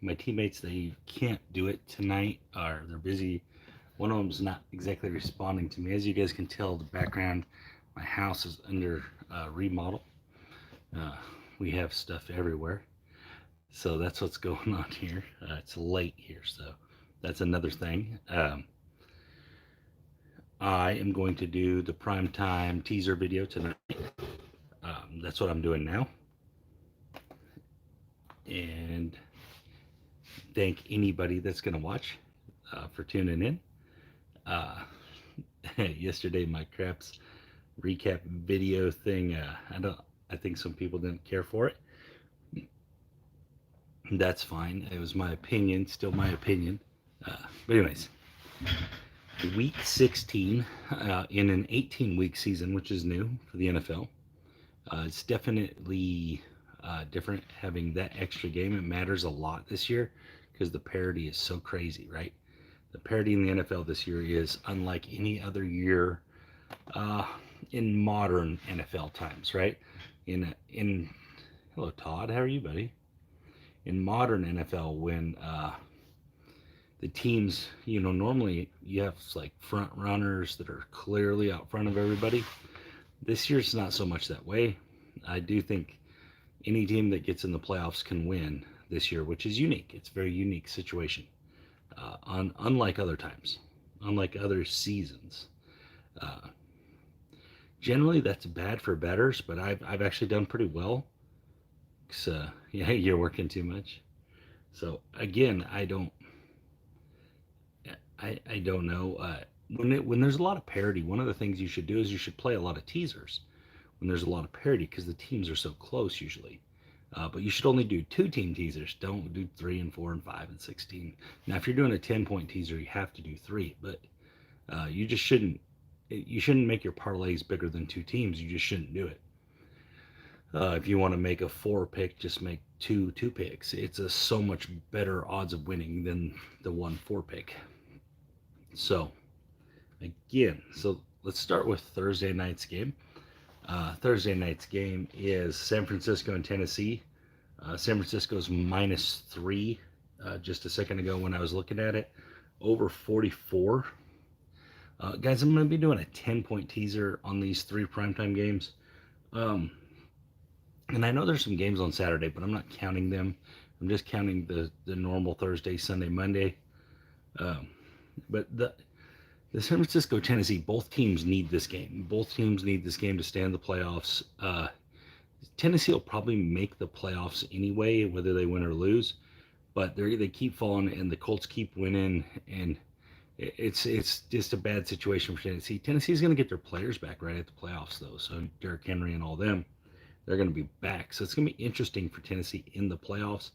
my teammates, they can't do it tonight, or they're busy. One of them's not exactly responding to me. As you guys can tell, the background, my house is under remodel. Uh, we have stuff everywhere, so that's what's going on here. It's late here, so that's another thing. I am going to do the primetime teaser video tonight. That's what I'm doing now. And thank anybody that's going to watch for tuning in. Uh, Yesterday, my craps recap video thing, I think some people didn't care for it. That's fine. It was my opinion, still my opinion. But anyways, week 16 in an 18-week season, which is new for the NFL. It's definitely different having that extra game. It matters a lot this year because the parity is so crazy, right? The parity in the NFL this year is unlike any other year in modern NFL times, right? In hello Todd, how are you, buddy? In modern NFL, when the teams, normally you have like front runners that are clearly out front of everybody. This year's not so much that way. I do think any team that gets in the playoffs can win this year, which is unique. It's a very unique situation, unlike other times, unlike other seasons. Uh, Generally, that's bad for bettors, but I've actually done pretty well. So yeah, you're working too much. So again, I don't know. When there's a lot of parity, one of the things you should do is you should play a lot of teasers when there's a lot of parity because the teams are so close usually. But you should only do 2 team teasers. Don't do 3 and 4 and 5 and 16. Now, if you're doing a 10-point teaser, you have to do 3. But you just shouldn't. You shouldn't make your parlays bigger than 2 teams. You just shouldn't do it. If you want to make a 4 pick, just make two picks. It's a so much better odds of winning than the 1 4 pick. So again, let's start with Thursday night's game. Thursday night's game is San Francisco and Tennessee. San Francisco's -3 just a second ago when I was looking at it. Over 44. Guys, I'm going to be doing a 10-point teaser on these 3 primetime games. And I know there's some games on Saturday, but I'm not counting them. I'm just counting the normal Thursday, Sunday, Monday. But the San Francisco, Tennessee, both teams need this game. Both teams need this game to stay in the playoffs. Tennessee will probably make the playoffs anyway, whether they win or lose. But they keep falling, and the Colts keep winning, and it's just a bad situation for Tennessee. Tennessee's going to get their players back right at the playoffs, though. So Derrick Henry and all them, they're going to be back. So it's going to be interesting for Tennessee in the playoffs.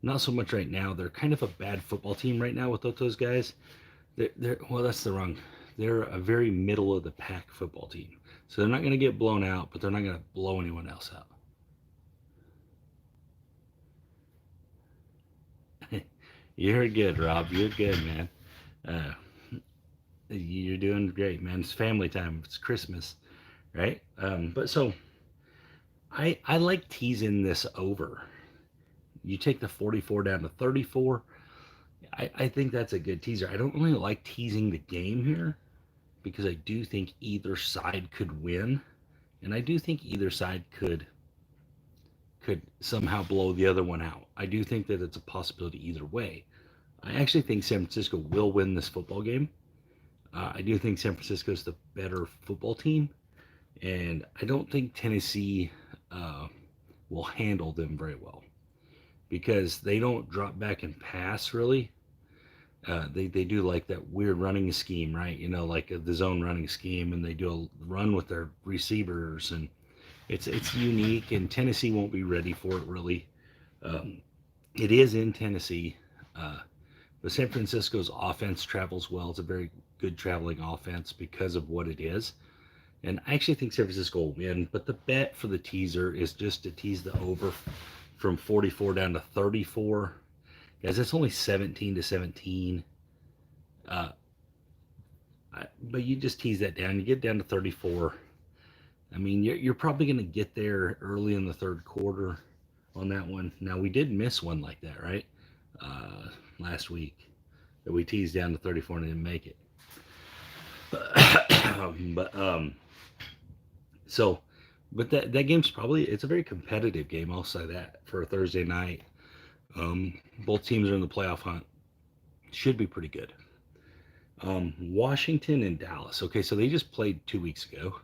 Not so much right now. They're kind of a bad football team right now without those guys. Well, that's the wrong. They're a very middle of the pack football team. So they're not going to get blown out, but they're not going to blow anyone else out. You're good, Rob. You're good, man. Uh, you're doing great, man. It's family time. It's Christmas, right? But so I like teasing this over. You take the 44 down to 34. I think that's a good teaser. I don't really like teasing the game here because I do think either side could win, and I do think either side could somehow blow the other one out. I do think that it's a possibility either way. I actually think San Francisco will win this football game. I do think San Francisco is the better football team, and I don't think Tennessee will handle them very well because they don't drop back and pass really. They do like that weird running scheme, right? Like the zone running scheme, and they do a run with their receivers, and it's unique. And Tennessee won't be ready for it really. It is in Tennessee, but San Francisco's offense travels well. It's a very good traveling offense because of what it is. And I actually think San Francisco will win. But the bet for the teaser is just to tease the over from 44 down to 34. Guys, that's only 17-17. But you just tease that down. You get down to 34. I mean, you're probably going to get there early in the third quarter on that one. Now, we did miss one like that, right? last week that we teased down to 34 and didn't make it. but so, but that game's probably it's a very competitive game. I'll say that for a Thursday night. Both teams are in the playoff hunt. Should be pretty good. Washington and Dallas. Okay, so they just played 2 weeks ago.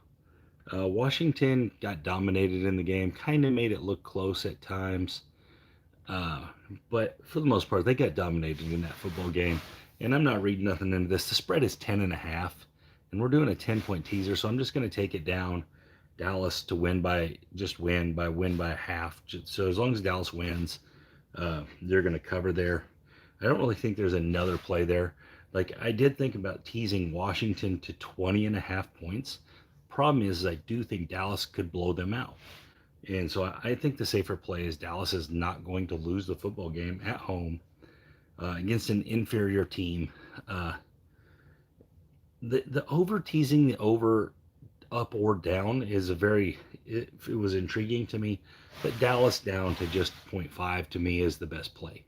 Washington got dominated in the game, kind of made it look close at times. Uh, but for the most part, they got dominated in that football game. And I'm not reading nothing into this. The spread is 10.5, and we're doing a 10-point teaser, so I'm just going to take it down. Dallas to win by a half. So as long as Dallas wins, they're going to cover there. I don't really think there's another play there. Like I did think about teasing Washington to 20.5 points. Problem is, I do think Dallas could blow them out. And so I think the safer play is Dallas is not going to lose the football game at home against an inferior team. Uh, the over teasing the over up or down is it was intriguing to me, but Dallas down to just 0.5 to me is the best play.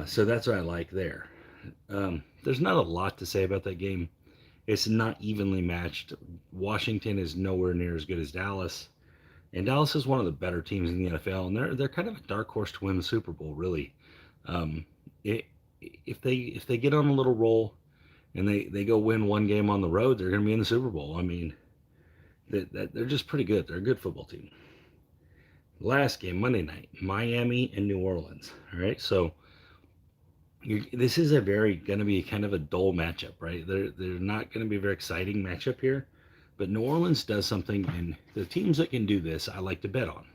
So that's what I like there. There's not a lot to say about that game. It's not evenly matched. Washington is nowhere near as good as Dallas. And Dallas is one of the better teams in the NFL, and they're kind of a dark horse to win the Super Bowl, really. Um, it, if they get on a little roll and they go win one game on the road, they're going to be in the Super Bowl. I mean, they're just pretty good. They're a good football team. Last game, Monday night, Miami and New Orleans. All right, so this is going to be kind of a dull matchup, right? They're not going to be a very exciting matchup here. But New Orleans does something, and the teams that can do this, I like to bet on.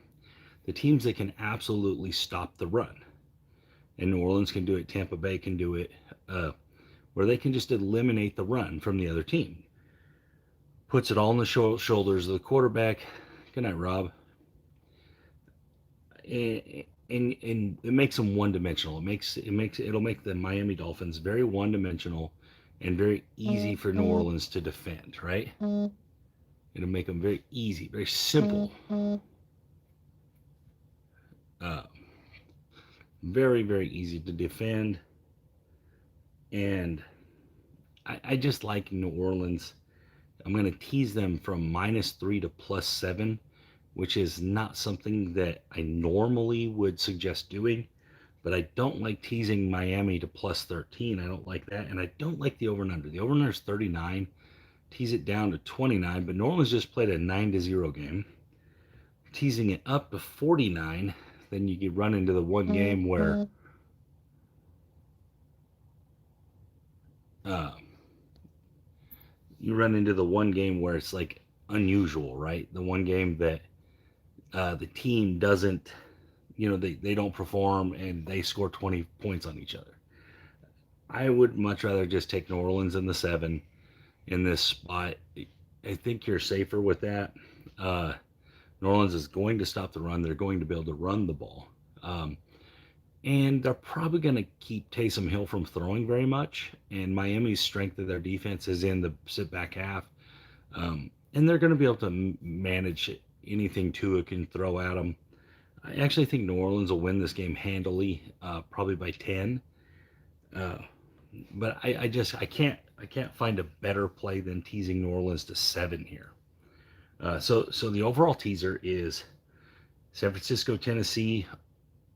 The teams that can absolutely stop the run. And New Orleans can do it, Tampa Bay can do it, where they can just eliminate the run from the other team. Puts it all on the shoulders of the quarterback. Good night, Rob. And it makes them one-dimensional. It'll make the Miami Dolphins very one-dimensional and very easy for New Orleans to defend, right? It'll make them very easy, very simple. Very, very easy to defend. And I just like New Orleans. I'm going to tease them from -3 to +7, which is not something that I normally would suggest doing. But I don't like teasing Miami to +13. I don't like that. And I don't like the over and under. The over and under is 39. Tease it down to 29, but New Orleans just played a 9-0 game. Teasing it up to 49, then you could run into the one game where it's like unusual, right? The one game that the team doesn't, they don't perform and they score 20 points on each other. I would much rather just take New Orleans in the 7 in this spot. I think you're safer with that. New Orleans is going to stop the run. They're going to be able to run the ball. And they're probably going to keep Taysom Hill from throwing very much. And Miami's strength of their defense is in the sit-back half. And they're going to be able to manage anything Tua can throw at them. I actually think New Orleans will win this game handily, probably by 10. But I can't find a better play than teasing New Orleans to 7 here. So the overall teaser is San Francisco, Tennessee,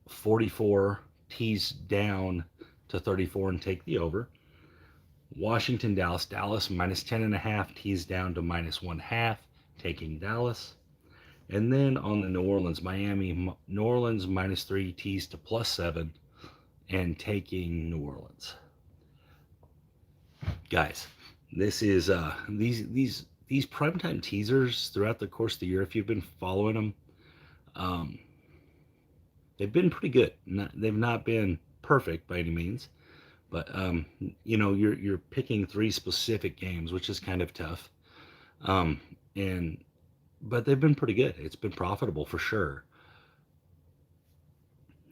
44, tease down to 34 and take the over. Washington, Dallas, -10.5, tease down to -1/2, taking Dallas. And then on the New Orleans, Miami, New Orleans -3, tease to +7, and taking New Orleans. Guys, this is these primetime teasers throughout the course of the year. If you've been following them, they've been pretty good. They've not been perfect by any means, but you're picking 3 specific games, which is kind of tough. But they've been pretty good. It's been profitable for sure.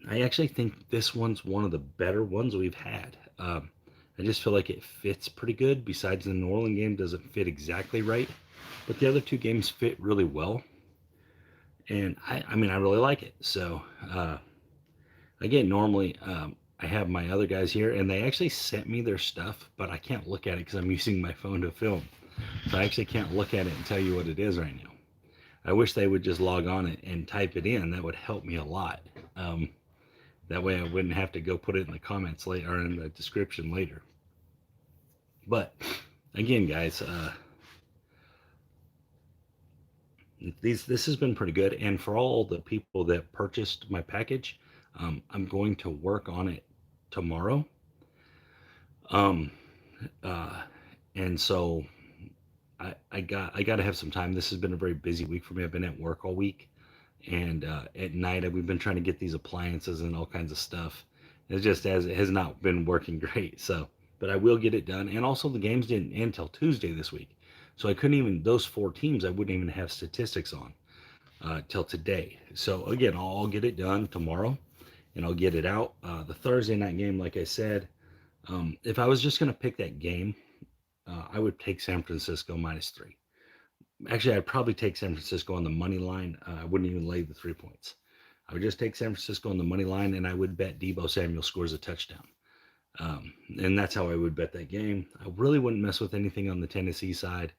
I actually think this one's one of the better ones we've had. I just feel like it fits pretty good. Besides the New Orleans game doesn't fit exactly right, but the other 2 games fit really well. And I really like it. So again, normally I have my other guys here, and they actually sent me their stuff, but I can't look at it because I'm using my phone to film. So I actually can't look at it and tell you what it is right now. I wish they would just log on and type it in. That would help me a lot. Um, that way I wouldn't have to go put it in the comments later or in the description later. But again, guys, this has been pretty good. And for all the people that purchased my package, I'm going to work on it tomorrow. Um, uh, and so I got to have some time. This has been a very busy week for me. I've been at work all week, and at night we've been trying to get these appliances and all kinds of stuff. It has not been working great. So, but I will get it done. And also the games didn't end till Tuesday this week, so I couldn't even those four teams I wouldn't even have statistics on till today. So again, I'll get it done tomorrow, and I'll get it out. The Thursday night game, like I said, if I was just gonna pick that game, I would take San Francisco -3. Actually, I'd probably take San Francisco on the money line. I wouldn't even lay the 3 points. I would just take San Francisco on the money line, and I would bet Debo Samuel scores a touchdown. And that's how I would bet that game. I really wouldn't mess with anything on the Tennessee side,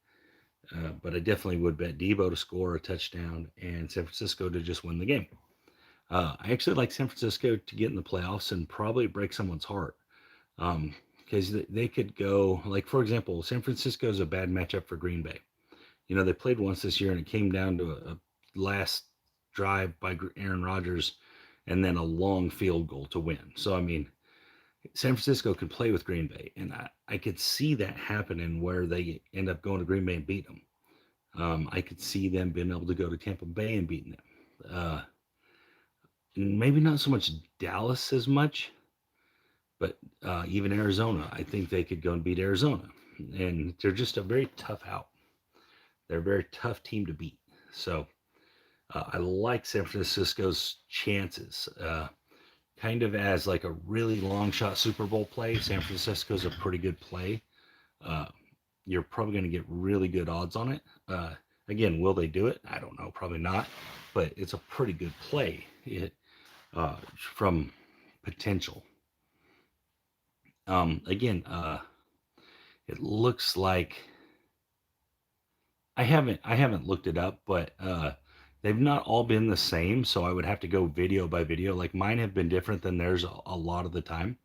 but I definitely would bet Debo to score a touchdown and San Francisco to just win the game. I actually like San Francisco to get in the playoffs and probably break someone's heart. Because they could go, like, for example, San Francisco is a bad matchup for Green Bay. They played once this year and it came down to a last drive by Aaron Rodgers and then a long field goal to win. So, I mean, San Francisco could play with Green Bay, and I could see that happening where they end up going to Green Bay and beat them. I could see them being able to go to Tampa Bay and beating them. Maybe not so much Dallas as much, but even Arizona. I think they could go and beat Arizona. And they're just a very tough out. They're a very tough team to beat. So I like San Francisco's chances. Kind of as like a really long shot Super Bowl play. San Francisco's a pretty good play. Uh, you're probably going to get really good odds on it. Again, will they do it? I don't know. Probably not. But it's a pretty good play from potential. Again, it looks like I haven't looked it up, but they've not all been the same. So I would have to go video by video. Like mine have been different than theirs a lot of the time.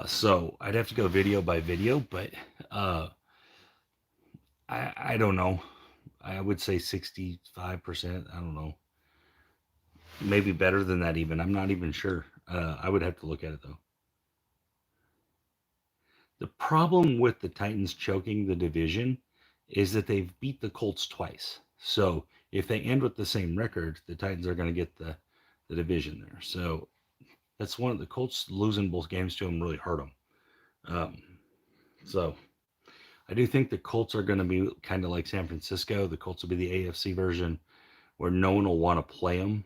So I'd have to go video by video, but I don't know. I would say 65%. I don't know. Maybe better than that even. I'm not even sure. I would have to look at it though. The problem with the Titans choking the division is that they've beat the Colts twice. So if they end with the same record, the Titans are going to get the division there. So that's one of the Colts losing both games to them really hurt them. So I do think the Colts are going to be kind of like San Francisco. The Colts will be the AFC version where no one will want to play them.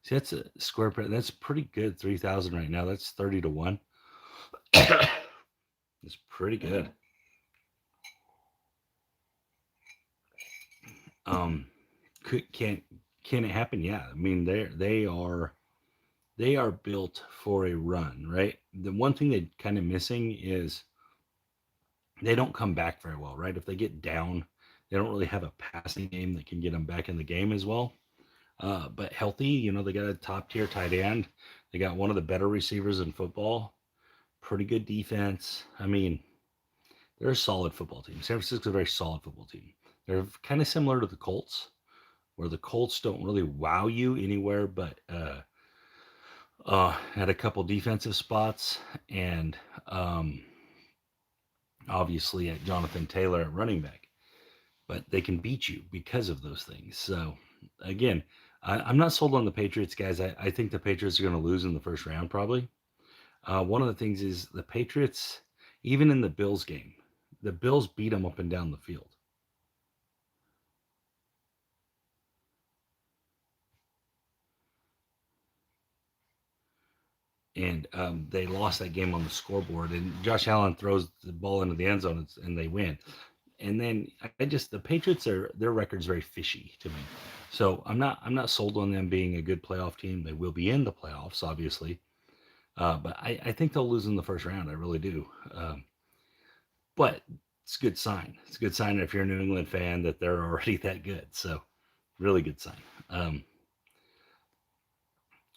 See, that's a square. That's pretty good. 3,000 right now. That's 30-1. It's pretty good. Can it happen? Yeah. I mean, they are built for a run, right? The one thing they're kind of missing is they don't come back very well, right? If they get down, they don't really have a passing game that can get them back in the game as well. But healthy, they got a top tier tight end. They got one of the better receivers in football. Pretty good defense. I mean, they're a solid football team. San Francisco's a very solid football team. They're kind of similar to the Colts, where the Colts don't really wow you anywhere but at a couple defensive spots and obviously at Jonathan Taylor at running back. But they can beat you because of those things. So, again, I'm not sold on the Patriots, guys. I think the Patriots are going to lose in the first round, probably. One of the things is the Patriots, even in the Bills game, the Bills beat them up and down the field. And they lost that game on the scoreboard. And Josh Allen throws the ball into the end zone and they win. And then the Patriots their record's very fishy to me. So I'm not sold on them being a good playoff team. They will be in the playoffs, obviously, but I think they'll lose in the first round. I really do. But it's a good sign. It's a good sign if you're a New England fan that they're already that good. So really good sign. Um,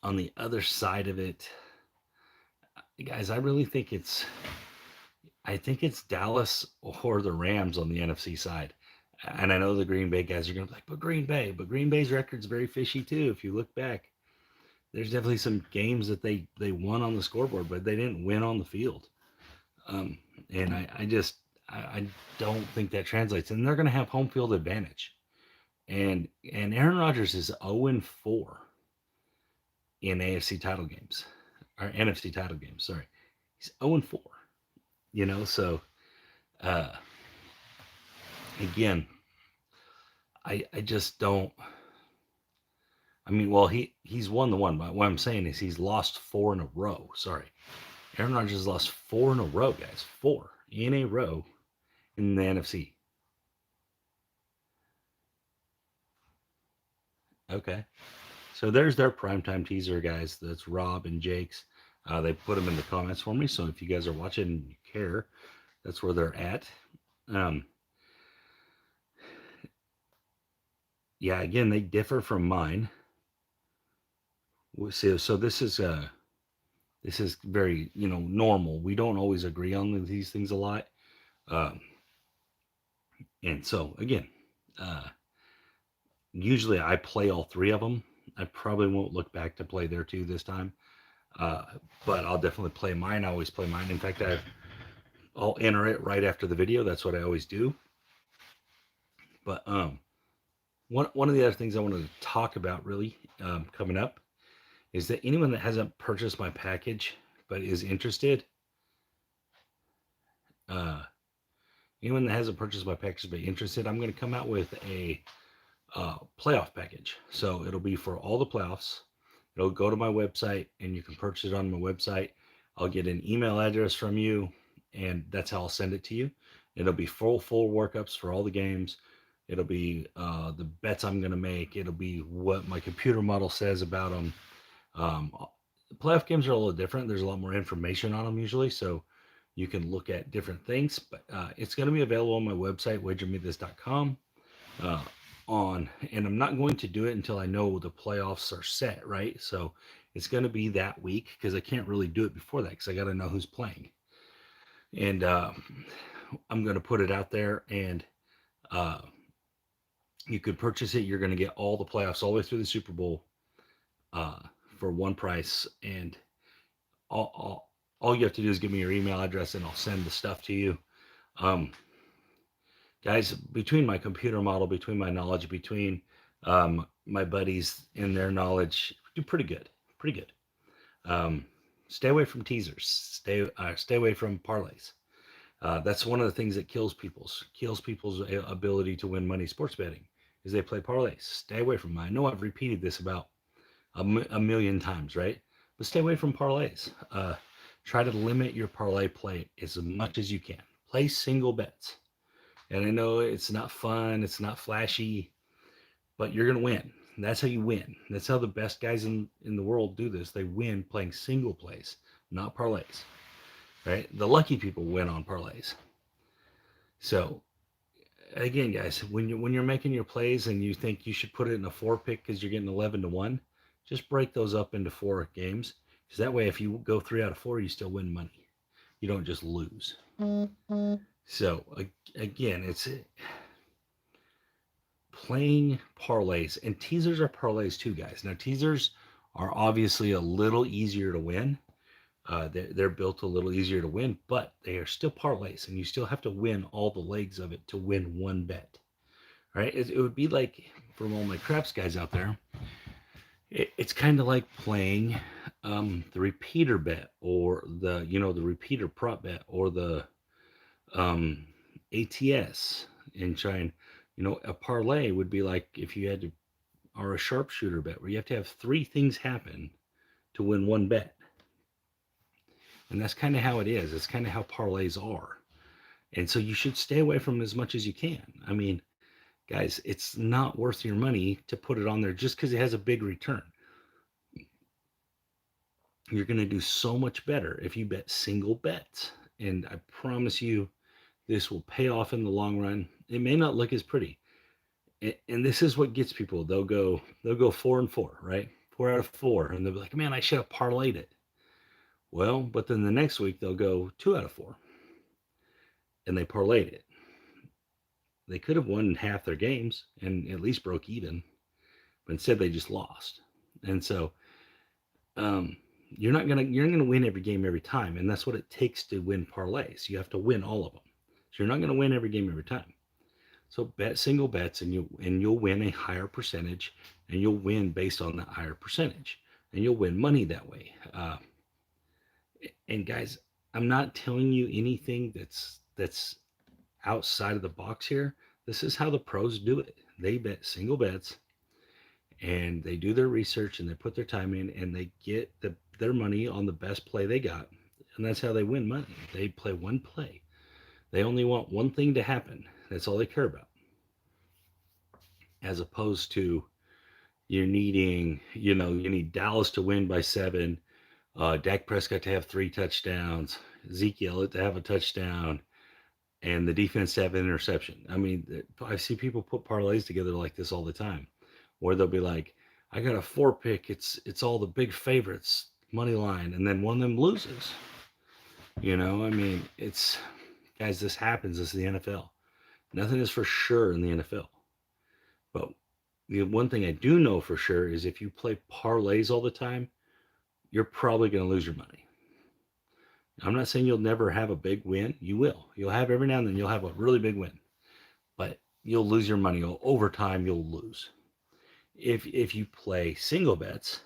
on the other side of it, guys, I think it's Dallas or the Rams on the NFC side. And I know the Green Bay guys are going to be like, but Green Bay's record's very fishy too. If you look back, there's definitely some games that they won on the scoreboard, but they didn't win on the field. Um, and I don't think that translates. And they're going to have home field advantage. And Aaron Rodgers is 0-4 in AFC title games or NFC title games. Sorry, he's 0-4. So uh, again, I just don't. I mean, well, he's won the one, but what I'm saying is he's lost four in a row. Sorry, Aaron Rodgers lost four in a row, guys. Four in a row in the NFC. Okay, so there's their primetime teaser, guys. That's Rob and Jake's. They put them in the comments for me, so if you guys are watching and you care, that's where they're at. Um, yeah, again, they differ from mine. So this is very normal. We don't always agree on these things a lot, um, and so again, uh, usually I play all three of them. I probably won't look back to play their two this time, uh, but I'll definitely play mine. I always play mine. In fact, I'll enter it right after the video. That's what I always do. But one of the other things I wanted to talk about really coming up is that anyone that hasn't purchased my package but is interested, uh, anyone that hasn't purchased my package but interested, I'm going to come out with a playoff package. So it'll be for all the playoffs. It'll go to my website and you can purchase it on my website. I'll get an email address from you, and that's how I'll send it to you. It'll be full workups for all the games. It'll be the bets I'm going to make. It'll be what my computer model says about them. Playoff games are a little different. There's a lot more information on them usually, so you can look at different things. But it's going to be available on my website, wagermethis.com. And I'm not going to do it until I know the playoffs are set, right? So it's going to be that week because I can't really do it before that because I got to know who's playing. And I'm going to put it out there, and you could purchase it. You're going to get all the playoffs all the way through the Super Bowl for one price. And all you have to do is give me your email address, and I'll send the stuff to you. Guys, between my computer model, between my knowledge, between my buddies and their knowledge, do pretty good. Pretty good. Stay away from teasers. Stay away from parlays. That's one of the things that kills people's ability to win money sports betting is they play parlays. Stay away from them. I know I've repeated this about a million times, right? But stay away from parlays. Try to limit your parlay play as much as you can. Play single bets. And I know it's not fun, it's not flashy, but you're going to win. That's how you win. That's how the best guys in the world do this. They win playing single plays, not parlays. Right? The lucky people win on parlays. So, again, guys, when you're making your plays and you think you should put it in a 4-pick because you're getting 11-1, just break those up into 4 games. Because that way, if you go 3 out of 4, you still win money. You don't just lose. So again, it's playing parlays, and teasers are parlays too, guys. Now teasers are obviously a little easier to win. They're built a little easier to win, but they are still parlays, and you still have to win all the legs of it to win one bet. Right? It would be like, for all my craps guys out there, it's kind of like playing the repeater bet, or the repeater prop bet, or the ATS, and trying, a parlay would be like if you had to, or a sharpshooter bet where you have to have 3 things happen to win one bet. And that's kind of how it is. It's kind of how parlays are. And so you should stay away from them as much as you can. I mean, Guys, it's not worth your money to put it on there just because it has a big return. You're going to do so much better if you bet single bets. And I promise you, this will pay off in the long run. It may not look as pretty. And this is what gets people. They'll go 4-4, right? 4 out of 4. And they'll be like, man, I should have parlayed it. Well, but then the next week they'll go 2 out of 4 and they parlayed it. They could have won half their games and at least broke even, but instead they just lost. And so um, you're not gonna win every game every time, and that's what it takes to win parlays. You have to win all of them. So you're not gonna win every game every time. So bet single bets, and you'll win a higher percentage, and you'll win based on that higher percentage, and you'll win money that way. And guys, I'm not telling you anything that's outside of the box here. This is how the pros do it. They bet single bets and they do their research and they put their time in and they get their money on the best play they got. And that's how they win money. They play one play. They only want one thing to happen. That's all they care about. As opposed to you need Dallas to win by 7, Dak Prescott to have 3 touchdowns, Zeke Elliott to have a touchdown, and the defense to have an interception. I mean, I see people put parlays together like this all the time, where they'll be like, "I got a 4 pick. It's all the big favorites, money line," and then one of them loses. I mean, it's guys. This happens. This is the NFL. Nothing is for sure in the NFL. But the one thing I do know for sure is if you play parlays all the time, you're probably going to lose your money. I'm not saying you'll never have a big win. You will. You'll have every now and then you'll have a really big win. But you'll lose your money. Over time, you'll lose. If you play single bets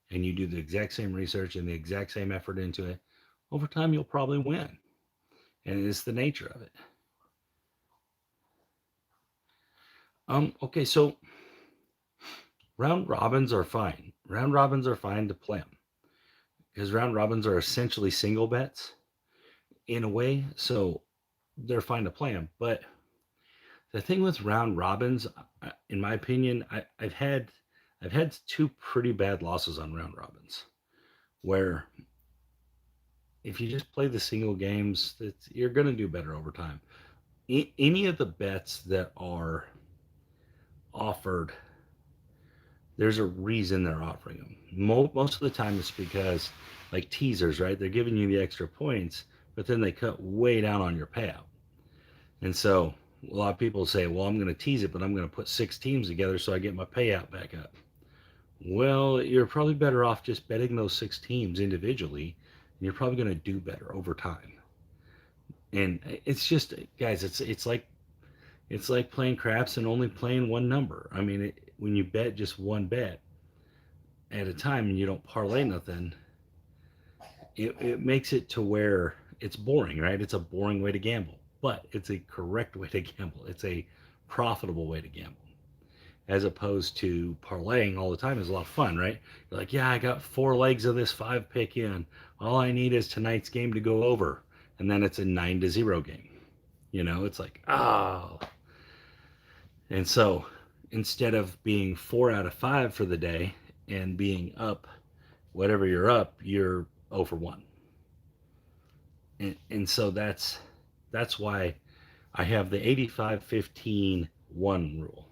and you do the exact same research and the exact same effort into it, over time you'll probably win. And it's the nature of it. Okay, so round robins are fine. Round robins are fine to play them because round robins are essentially single bets in a way, so they're fine to play them. But the thing with round robins, in my opinion, I've had 2 pretty bad losses on round robins, where if you just play the single games, you're going to do better over time. Any of the bets that are offered, there's a reason they're offering them. Most of the time it's because, like teasers, right? They're giving you the extra points, but then they cut way down on your payout. And so a lot of people say, well, I'm going to tease it, but I'm going to put 6 teams together so I get my payout back up. Well, you're probably better off just betting those 6 teams individually, and you're probably going to do better over time. And it's just, guys, it's like playing craps and only playing one number. I mean, when you bet just one bet at a time and you don't parlay nothing, it makes it to where it's boring, right? It's a boring way to gamble, but it's a correct way to gamble. It's a profitable way to gamble. As opposed to parlaying all the time is a lot of fun, right? You're like, yeah, I got 4 legs of this 5 pick in. All I need is tonight's game to go over. And then it's a 9-0 game. It's like, oh. And so instead of being 4 out of 5 for the day and being up, whatever you're up, you're 0 for 1. And so that's why I have the 85-15-1 rule.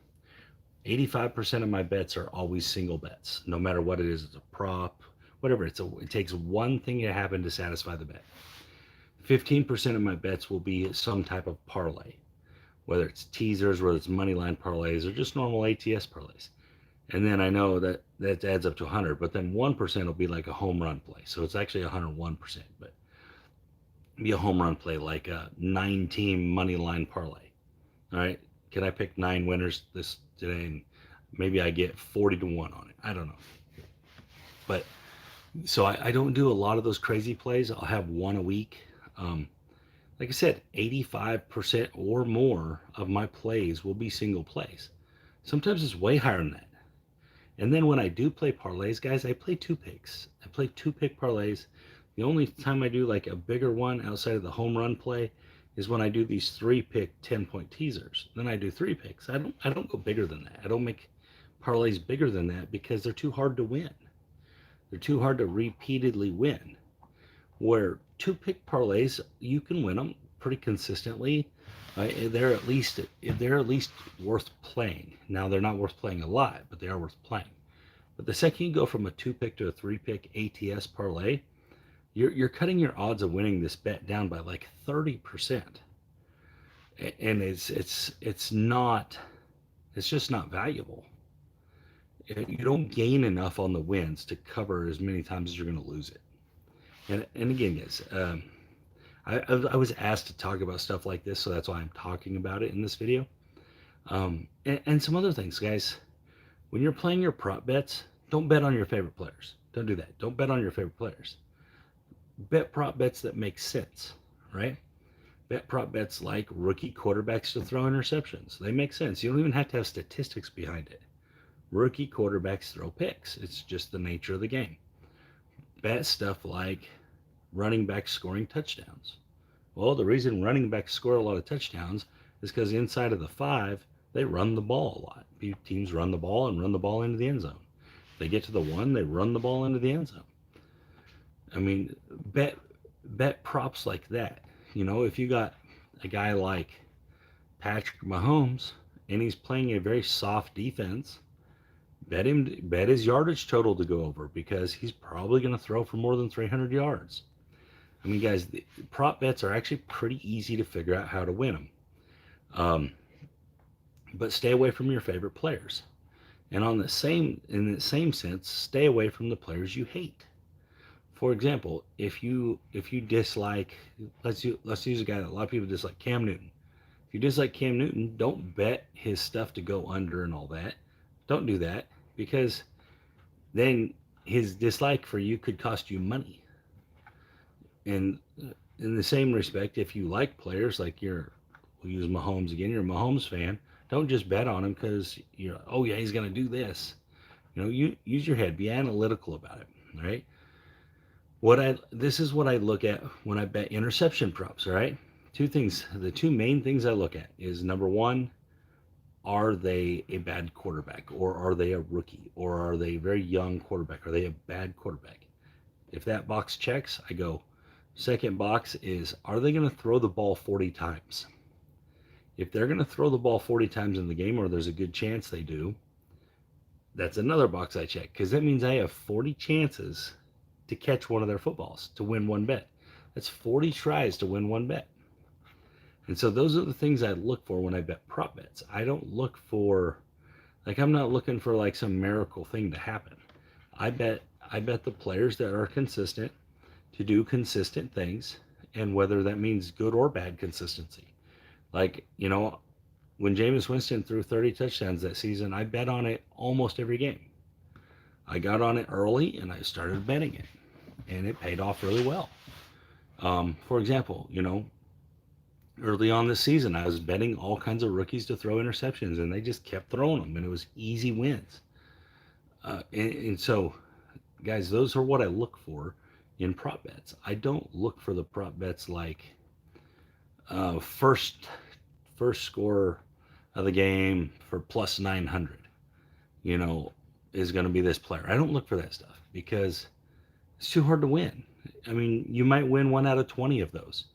85% of my bets are always single bets, no matter what it is. It's a prop, whatever. It takes one thing to happen to satisfy the bet. 15% of my bets will be some type of parlay, whether it's teasers, whether it's money line parlays, or just normal ATS parlays. And then I know that adds up to 100, but then 1% will be like a home run play. So it's actually 101%, but be a home run play, like a 9-team money line parlay. All right. Can I pick 9 winners today? And maybe I get 40-1 on it. I don't know. But so I don't do a lot of those crazy plays. I'll have one a week. Like I said, 85% or more of my plays will be single plays. Sometimes it's way higher than that. And then when I do play parlays, guys, I play 2 picks. I play 2 pick parlays. The only time I do like a bigger one outside of the home run play is when I do these 3-pick 10-point teasers. Then I do 3 picks. I don't go bigger than that. I don't make parlays bigger than that because they're too hard to win. They're too hard to repeatedly win. Where 2-pick parlays, you can win them pretty consistently. They're at least worth playing. Now they're not worth playing a lot, but they are worth playing. But the second you go from a 2-pick to a 3-pick ATS parlay, you're cutting your odds of winning this bet down by like 30%, and it's just not valuable. You don't gain enough on the wins to cover as many times as you're going to lose it. And again, guys, I was asked to talk about stuff like this, so that's why I'm talking about it in this video. And some other things, guys. When you're playing your prop bets, don't bet on your favorite players. Don't do that. Don't bet on your favorite players. Bet prop bets that make sense, right? Bet prop bets like rookie quarterbacks to throw interceptions. They make sense. You don't even have to have statistics behind it. Rookie quarterbacks throw picks. It's just the nature of the game. Bet stuff like running backs scoring touchdowns. Well, the reason running backs score a lot of touchdowns is because inside of the 5, they run the ball a lot. Teams run the ball and run the ball into the end zone. If they get to the 1, they run the ball into the end zone. I mean, bet props like that. You know, if you got a guy like Patrick Mahomes and he's playing a very soft defense, bet his yardage total to go over because he's probably going to throw for more than 300 yards. I mean, guys, the prop bets are actually pretty easy to figure out how to win them. But stay away from your favorite players. And in the same sense, stay away from the players you hate. For example, if you dislike, let's use a guy that a lot of people dislike, Cam Newton. If you dislike Cam Newton, don't bet his stuff to go under and all that. Don't do that because then his dislike for you could cost you money. And in the same respect, if you like players like we'll use Mahomes again, you're a Mahomes fan, don't just bet on him because oh yeah, he's going to do this. You use your head, be analytical about it, right? This is what I look at when I bet interception props, all right? The two main things I look at is number 1, are they a bad quarterback or are they a rookie or are they a very young quarterback? Are they a bad quarterback? If that box checks, I go. Second box is, are they going to throw the ball 40 times? If they're going to throw the ball 40 times in the game, or there's a good chance they do, that's another box I check because that means I have 40 chances to catch one of their footballs to win one bet. That's 40 tries to win one bet. And so those are the things I look for when I bet prop bets. I don't look for, I'm not looking for like some miracle thing to happen. I bet the players that are consistent to do consistent things, and whether that means good or bad consistency. Like, when Jameis Winston threw 30 touchdowns that season, I bet on it almost every game. I got on it early and I started betting it, and it paid off really well. For example, early on this season, I was betting all kinds of rookies to throw interceptions, and they just kept throwing them, and it was easy wins. And so, guys, those are what I look for in prop bets. I don't look for the prop bets like first score of the game for plus 900, is going to be this player. I don't look for that stuff because it's too hard to win. I mean, you might win 1 out of 20 of those,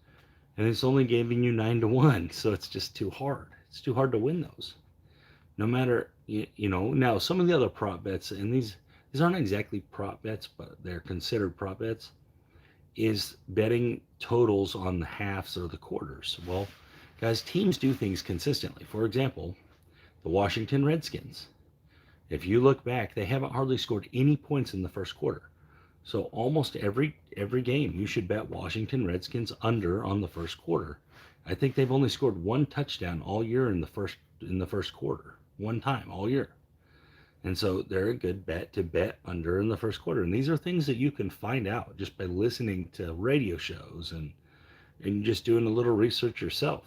and it's only giving you 9-1, so it's just too hard. It's too hard to win those. No matter, now some of the other prop bets, and these aren't exactly prop bets, but they're considered prop bets, is betting totals on the halves or the quarters. Well, guys, teams do things consistently. For example, the Washington Redskins. If you look back, they haven't hardly scored any points in the first quarter. So almost every game, you should bet Washington Redskins under on the first quarter. I think they've only scored 1 touchdown all year in the first quarter, 1 time all year. And so they're a good bet to bet under in the first quarter. And these are things that you can find out just by listening to radio shows and just doing a little research yourself.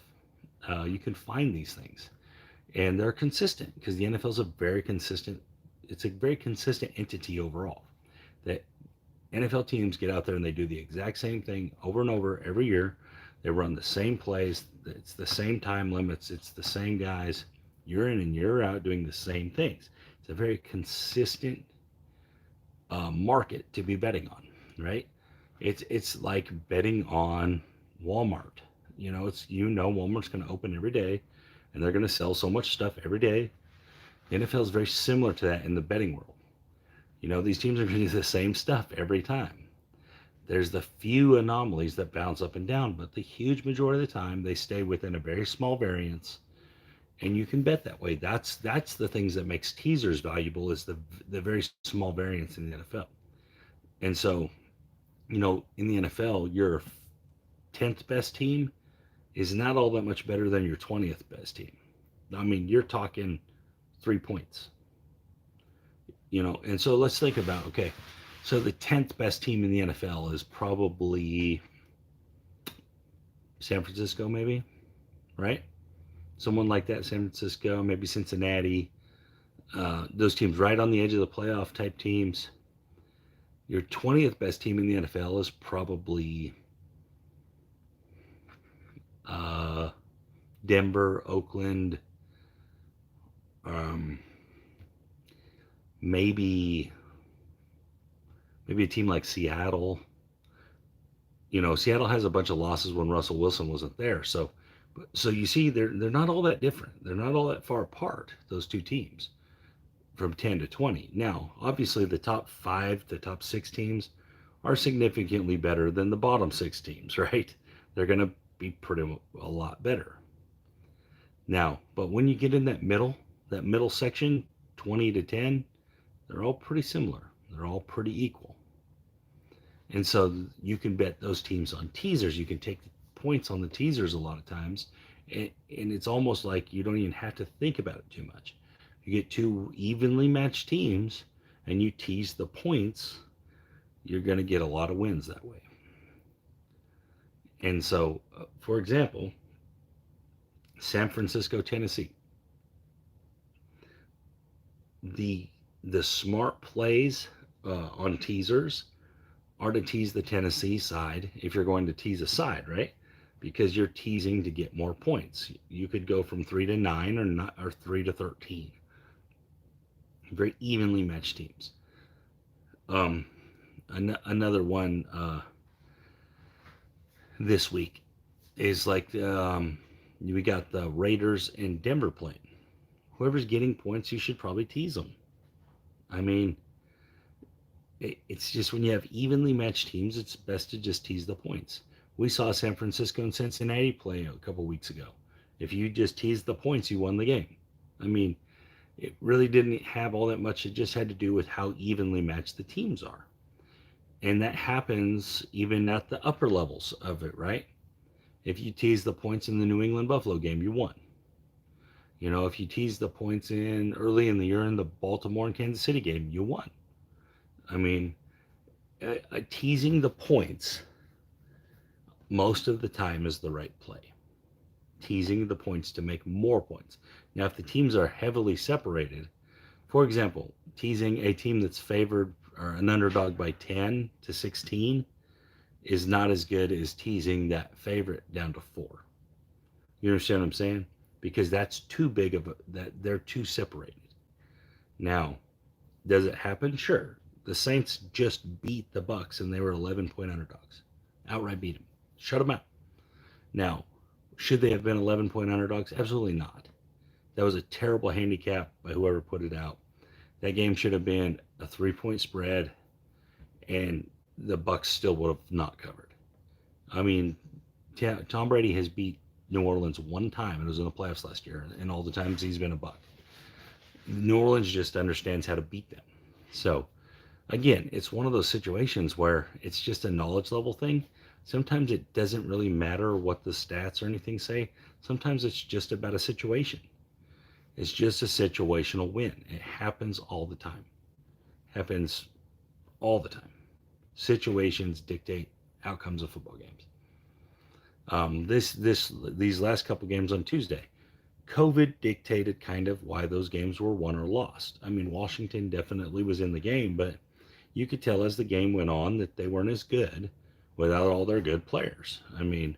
You can find these things, and they're consistent because the NFL is a very consistent entity overall. That NFL teams get out there and they do the exact same thing over and over every year. They run the same plays. It's the same time limits. It's the same guys. You're in and you're out doing the same things. It's a very consistent market to be betting on, right? It's like betting on Walmart. Walmart's going to open every day, and they're going to sell so much stuff every day. The NFL is very similar to that in the betting world. These teams are going to do the same stuff every time. There's the few anomalies that bounce up and down, but the huge majority of the time they stay within a very small variance, and you can bet that way. That's the things that makes teasers valuable, is the very small variance in the NFL. And so, in the NFL, your 10th best team is not all that much better than your 20th best team. I mean, you're talking 3 points. And so let's think about, okay, so the 10th best team in the NFL is probably San Francisco, maybe, right? Someone like that, San Francisco, maybe Cincinnati, those teams right on the edge of the playoff type teams. Your 20th best team in the NFL is probably Denver, Oakland, maybe a team like Seattle. Seattle has a bunch of losses when Russell Wilson wasn't there. So you see, they're not all that different. They're not all that far apart, those two teams, from 10 to 20. Now, obviously, the top 5, the top 6 teams are significantly better than the bottom 6 teams, right? They're going to be a lot better. Now, but when you get in that middle section, 20 to 10, they're all pretty similar. They're all pretty equal. And so you can bet those teams on teasers. You can take the points on the teasers a lot of times. And it's almost like you don't even have to think about it too much. You get 2 evenly matched teams and you tease the points, you're going to get a lot of wins that way. And so, for example, San Francisco, Tennessee. The smart plays on teasers are to tease the Tennessee side if you're going to tease a side, right? Because you're teasing to get more points. You could go from 3 to 9 or 3 to 13. Very evenly matched teams. Another one this week is like we got the Raiders and Denver playing. Whoever's getting points, you should probably tease them. I mean, it's just when you have evenly matched teams, it's best to just tease the points. We saw San Francisco and Cincinnati play a couple weeks ago. If you just teased the points, you won the game. I mean, it really didn't have all that much. It just had to do with how evenly matched the teams are. And that happens even at the upper levels of it, right? If you tease the points in the New England Buffalo game, you won. If you tease the points in early in the year in the Baltimore and Kansas City game, you won. I mean, teasing the points most of the time is the right play. Teasing the points to make more points. Now, if the teams are heavily separated, for example, teasing a team that's favored or an underdog by 10 to 16 is not as good as teasing that favorite down to 4. You understand what I'm saying? Because that's too big of that they're too separated. Now, does it happen? Sure. The Saints just beat the Bucks and they were 11-point underdogs. Outright beat them. Shut them out. Now, should they have been 11-point underdogs? Absolutely not. That was a terrible handicap by whoever put it out. That game should have been a 3-point spread, and the Bucks still would have not covered. I mean, Tom Brady has beat New Orleans one time. It was in the playoffs last year, and all the times he's been a Buck. New Orleans just understands how to beat them. So, again, it's one of those situations where it's just a knowledge level thing. Sometimes it doesn't really matter what the stats or anything say. Sometimes it's just about a situation. It's just a situational win. It happens all the time. Happens all the time. Situations dictate outcomes of football games. These last couple games on Tuesday, COVID dictated kind of why those games were won or lost. I mean, Washington definitely was in the game, but you could tell as the game went on that they weren't as good without all their good players. I mean,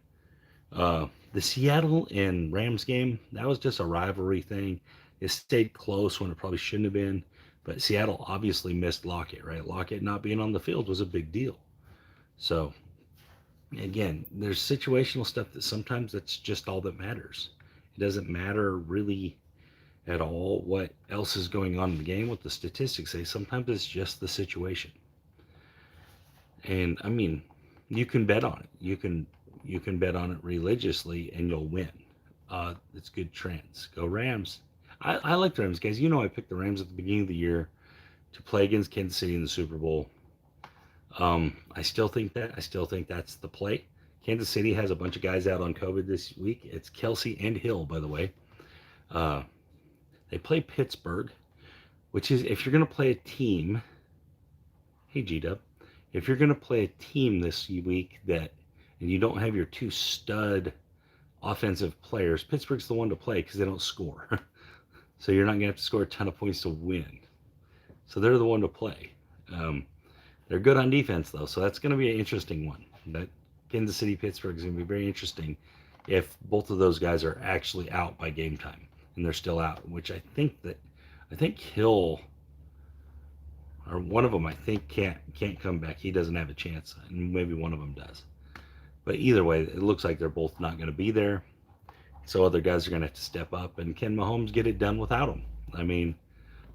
The Seattle and Rams game, that was just a rivalry thing. It stayed close when it probably shouldn't have been. But Seattle obviously missed Lockett, right? Lockett not being on the field was a big deal. So, again, there's situational stuff that sometimes that's just all that matters. It doesn't matter really at all what else is going on in the game, what the statistics say. Sometimes it's just the situation. And I mean, you can bet on it. You can bet on it religiously, and you'll win. It's good trends. Go Rams. I like the Rams, guys. You know I picked the Rams at the beginning of the year to play against Kansas City in the Super Bowl. I still think that. I still think that's the play. Kansas City has a bunch of guys out on COVID this week. It's Kelsey and Hill, by the way. Uh, they play Pittsburgh, which is if you're going to play a team. Hey, G Dub. If you're going to play a team this week that and you don't have your two stud offensive players, Pittsburgh's the one to play because they don't score. So you're not going to have to score a ton of points to win. So they're the one to play. They're good on defense, though, so that's going to be an interesting one. That Kansas City Pittsburgh is going to be very interesting if both of those guys are actually out by game time and they're still out, which I think Hill or one of them I think can't come back. He doesn't have a chance, and maybe one of them does. But either way, it looks like they're both not going to be there. So other guys are going to have to step up, and can Mahomes get it done without them? I mean,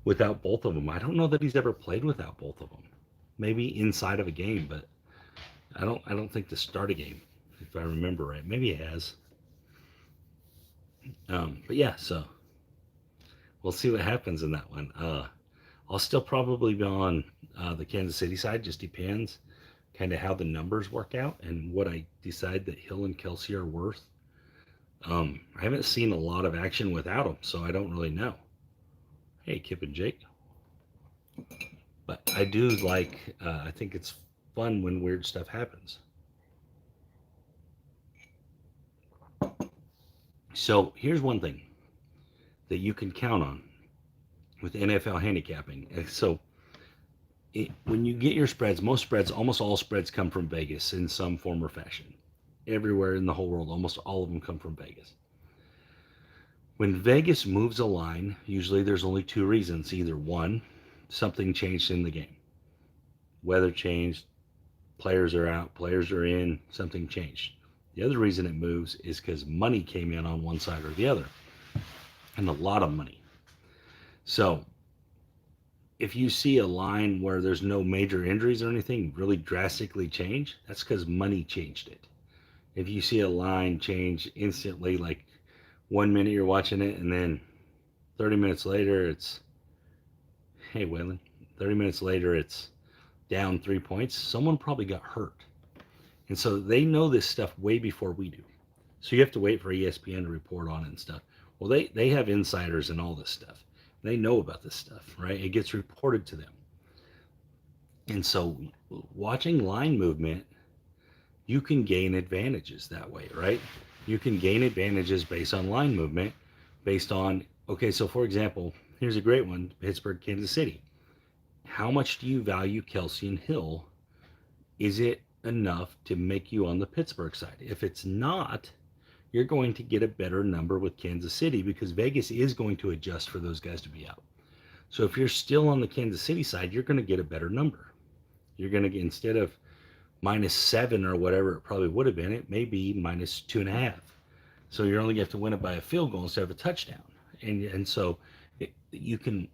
without both of them. I don't know that he's ever played without both of them. Maybe inside of a game, but I don't think to start a game, if I remember right. Maybe he has. But yeah, so we'll see what happens in that one. I'll still probably be on the Kansas City side. Just depends kind of how the numbers work out and what I decide that Hill and Kelsey are worth. I haven't seen a lot of action without them, so I don't really know. Hey, Kip and Jake. But I do like, I think it's fun when weird stuff happens. So here's one thing that you can count on with NFL handicapping. So when you get your spreads, most spreads, almost all spreads come from Vegas in some form or fashion. Everywhere in the whole world, almost all of them come from Vegas. When Vegas moves a line, usually there's only two reasons. Either one, something changed in the game. Weather changed, players are out, players are in, something changed. The other reason it moves is because money came in on one side or the other, and a lot of money. So if you see a line where there's no major injuries or anything really drastically change, that's because money changed it. If you see a line change instantly, like 1 minute you're watching it and then 30 minutes later it's, hey Waylon, 30 minutes later it's down 3 points, someone probably got hurt. And so they know this stuff way before we do. So you have to wait for ESPN to report on it and stuff. Well, they have insiders and all this stuff. They know about this stuff, right? It gets reported to them. And so watching line movement, you can gain advantages that way, right? You can gain advantages based on line movement, based on, okay, so for example, here's a great one, Pittsburgh, Kansas City. How much do you value Kelsey and Hill? Is it enough to make you on the Pittsburgh side? If it's not, you're going to get a better number with Kansas City because Vegas is going to adjust for those guys to be out. So if you're still on the Kansas City side, you're going to get a better number. You're going to get, instead of -7 or whatever it probably would have been, it may be -2.5. So you're only going to have to win it by a field goal instead of a touchdown. And so you can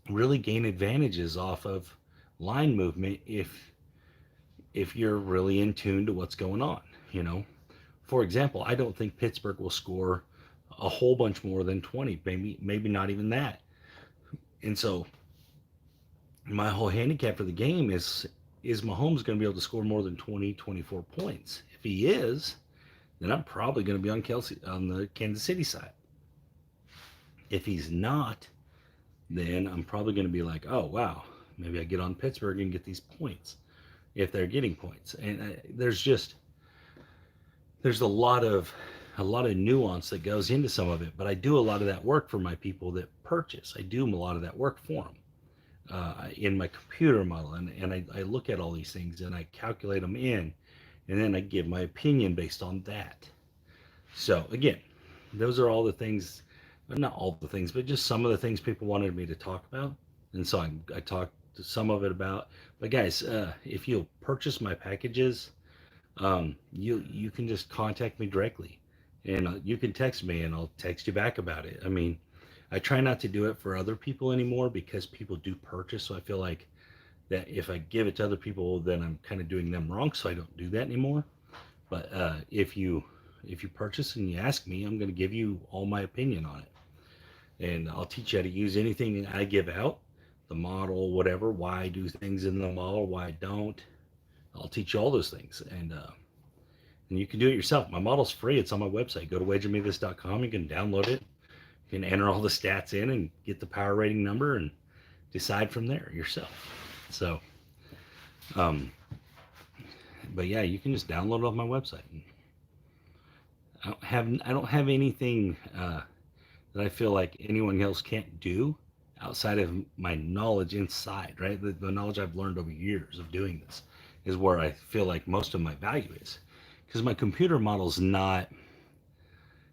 really gain advantages off of line movement if you're really in tune to what's going on, you know. For example, I don't think Pittsburgh will score a whole bunch more than 20, maybe not even that. And so my whole handicap for the game is Mahomes going to be able to score more than 20, 24 points? If he is, then I'm probably going to be on the Kansas City side. If he's not, then I'm probably going to be like, oh wow, maybe I get on Pittsburgh and get these points if they're getting points. And there's a lot of nuance that goes into some of it, but I do a lot of that work for my people that purchase. I do a lot of that work for them in my computer model, and I look at all these things and I calculate them in, and then I give my opinion based on that. So again, those are all the things, well, not all the things, but just some of the things people wanted me to talk about. And so I talked some of it about. But guys, if you'll purchase my packages, you can just contact me directly, and you can text me, and I'll text you back about it. I mean, I try not to do it for other people anymore because people do purchase, so I feel like that if I give it to other people, then I'm kind of doing them wrong, so I don't do that anymore. But if you purchase and you ask me, I'm going to give you all my opinion on it, and I'll teach you how to use anything I give out, the model, whatever, why I do things in the model, why I don't. I'll teach you all those things, and you can do it yourself. My model's free. It's on my website. Go to wagermevis.com. You can download it. You can enter all the stats in and get the power rating number and decide from there yourself. So, um, but yeah, you can just download it off my website. I don't have anything that I feel like anyone else can't do outside of my knowledge inside, right? The knowledge I've learned over years of doing this is where I feel like most of my value is. Because my computer model is not,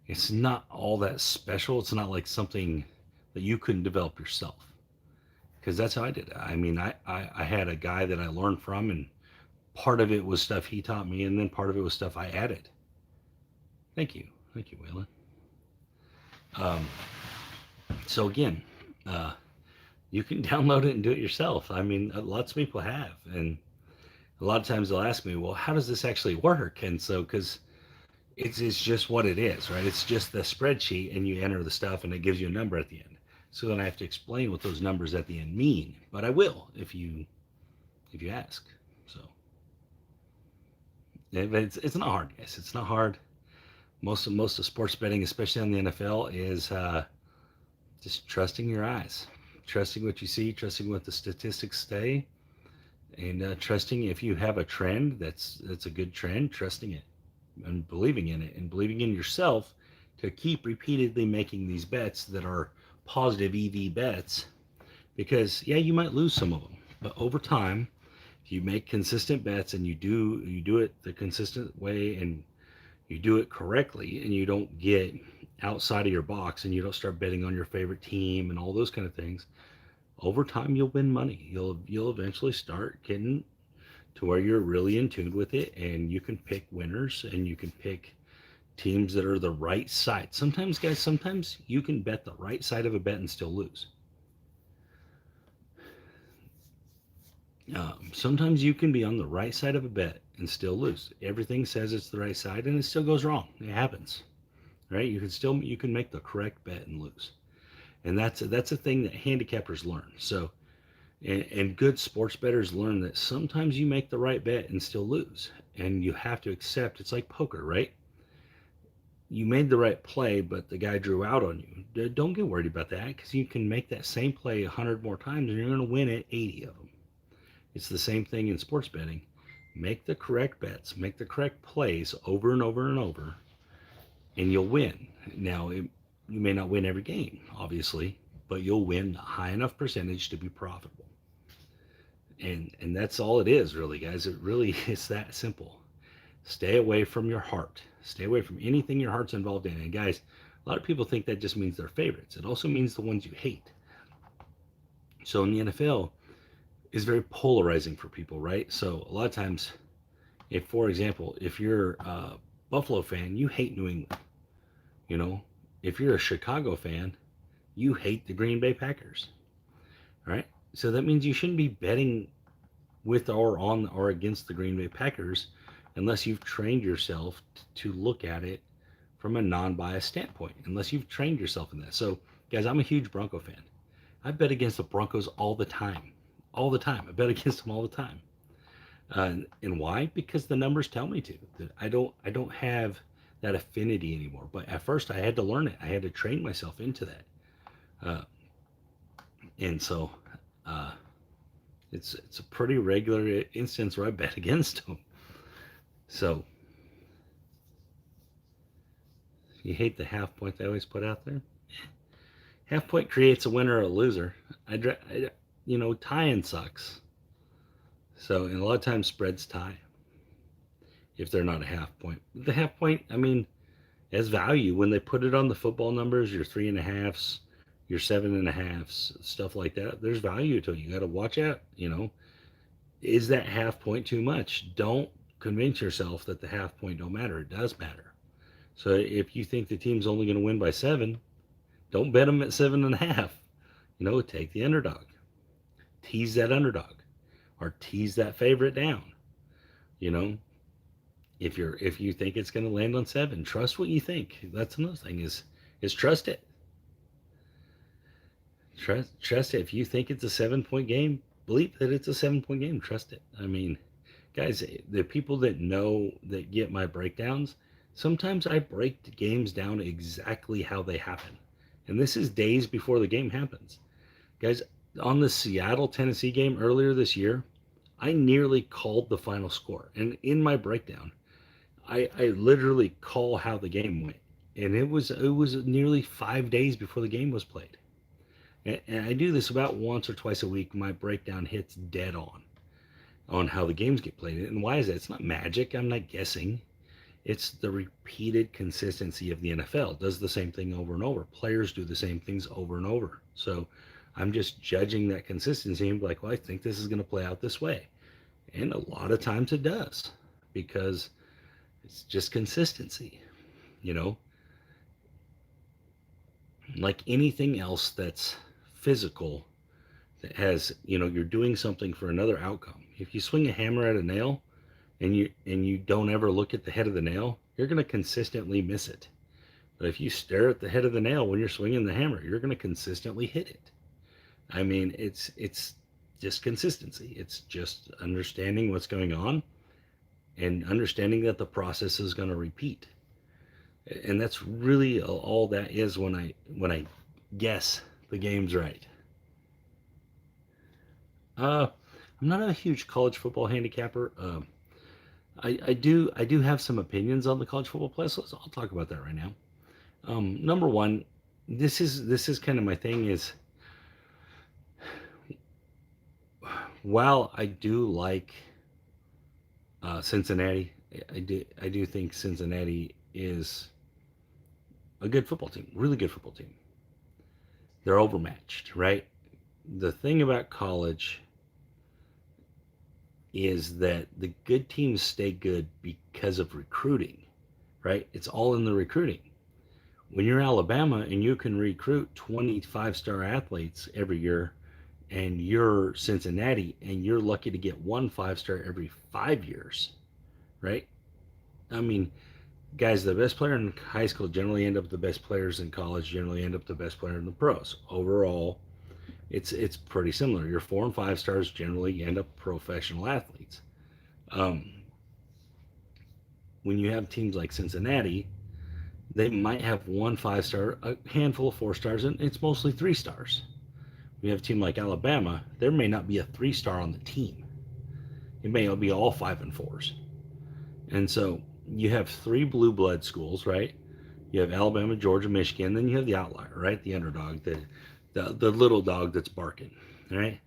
it's not all that special. It's not like something that you couldn't develop yourself. Because that's how I did it. I mean, I had a guy that I learned from, and part of it was stuff he taught me, and then part of it was stuff I added. Thank you. Thank you, Waylon. Um, so again, you can download it and do it yourself. I mean, lots of people have, and a lot of times they'll ask me, well, how does this actually work? And so, because it's just what it is, right? It's just the spreadsheet, and you enter the stuff, and it gives you a number at the end. So then I have to explain what those numbers at the end mean, but I will if you ask. So, yeah, but it's not hard, guys. It's not hard. Most of sports betting, especially on the NFL, is just trusting your eyes, trusting what you see, trusting what the statistics say, and trusting if you have a trend that's a good trend, trusting it and believing in it and believing in yourself to keep repeatedly making these bets that are positive EV bets. Because yeah, you might lose some of them, but over time, if you make consistent bets and you do it the consistent way, and you do it correctly, and you don't get outside of your box, and you don't start betting on your favorite team and all those kind of things, over time you'll win money. You'll eventually start getting to where you're really in tune with it, and you can pick winners, and you can pick teams that are the right side. Sometimes, guys, sometimes you can bet the right side of a bet and still lose. Sometimes you can be on the right side of a bet and still lose. Everything says it's the right side, and it still goes wrong. It happens, right? You can make the correct bet and lose, and that's a thing that handicappers learn. So, and good sports bettors learn that sometimes you make the right bet and still lose, and you have to accept. It's like poker, right? You made the right play, but the guy drew out on you. Don't get worried about that, because you can make that same play 100 more times, and you're going to win at 80 of them. It's the same thing in sports betting. Make the correct bets, make the correct plays over and over and over, and you'll win. Now, you may not win every game, obviously, but you'll win a high enough percentage to be profitable. And that's all it is, really, guys. It really is that simple. Stay away from your heart. Stay away from anything your heart's involved in. And guys, a lot of people think that just means their favorites. It also means the ones you hate. So in the NFL, is very polarizing for people, right? So a lot of times, if, for example, if you're a Buffalo fan, you hate New England. You know, if you're a Chicago fan, you hate the Green Bay Packers, right? So that means you shouldn't be betting with or on or against the Green Bay Packers unless you've trained yourself to look at it from a non-biased standpoint, unless you've trained yourself in that. So, guys, I'm a huge Bronco fan. I bet against the Broncos all the time. All the time. I bet against them all the time. And why? Because the numbers tell me to. That I don't have that affinity anymore. But at first I had to learn it. I had to train myself into that. And so it's a pretty regular instance where I bet against them. So you hate the half point they always put out there? Half point creates a winner or a loser. Tying sucks. So, and a lot of times spreads tie. if they're not a half point. The half point, I mean, as value when they put it on the football numbers, your 3.5s, your 7.5s, stuff like that. There's value to it. You got to watch out. Is that half point too much? Don't convince yourself that the half point don't matter. It does matter. So if you think the team's only going to win by 7, don't bet them at 7.5. Take the underdog, tease that underdog, or tease that favorite down. You know, if you think it's going to land on 7, trust what you think. That's another thing is trust it. Trust it. If you think it's a 7-point game, believe that it's a 7-point game. Trust it. I mean, guys, the people that get my breakdowns, sometimes I break the games down exactly how they happen. And this is days before the game happens. Guys, on the Seattle Tennessee game earlier this year, I nearly called the final score. And in my breakdown, I literally call how the game went. And it was nearly 5 days before the game was played. And I do this about once or twice a week. My breakdown hits dead on how the games get played. And why is that? It's not magic. I'm not guessing. It's the repeated consistency of the NFL. It does the same thing over and over. Players do the same things over and over. So I'm just judging that consistency and be like, well, I think this is going to play out this way. And a lot of times it does, because it's just consistency, like anything else that's physical, that has, you're doing something for another outcome. If you swing a hammer at a nail and you don't ever look at the head of the nail, you're going to consistently miss it. But if you stare at the head of the nail when you're swinging the hammer, you're going to consistently hit it. I mean, it's just consistency. It's just understanding what's going on and understanding that the process is going to repeat. And that's really all that is when I guess the game's right. I'm not a huge college football handicapper. I do have some opinions on the college football play, so I'll talk about that right now. Number one, this is kind of my thing is, while I do like Cincinnati, I do think Cincinnati is a good football team, really good football team. They're overmatched, right? The thing about college is that the good teams stay good because of recruiting, right? It's all in the recruiting. When you're Alabama and you can recruit 25-star athletes every year, and you're Cincinnati and you're lucky to get 1 5-star every 5 years, right? I mean, guys, the best player in high school generally end up the best players in college, generally end up the best player in the pros. Overall, it's pretty similar. Your 4 and 5 stars generally end up professional athletes. When you have teams like Cincinnati, they might have 1 5-star, a handful of 4 stars, and it's mostly 3 stars. We have a team like Alabama, there may not be a 3-star on the team. It may be all 5 and 4s. And so you have 3 blue blood schools, right? You have Alabama, Georgia, Michigan, then you have the outlier, right? The underdog, the little dog that's barking, right?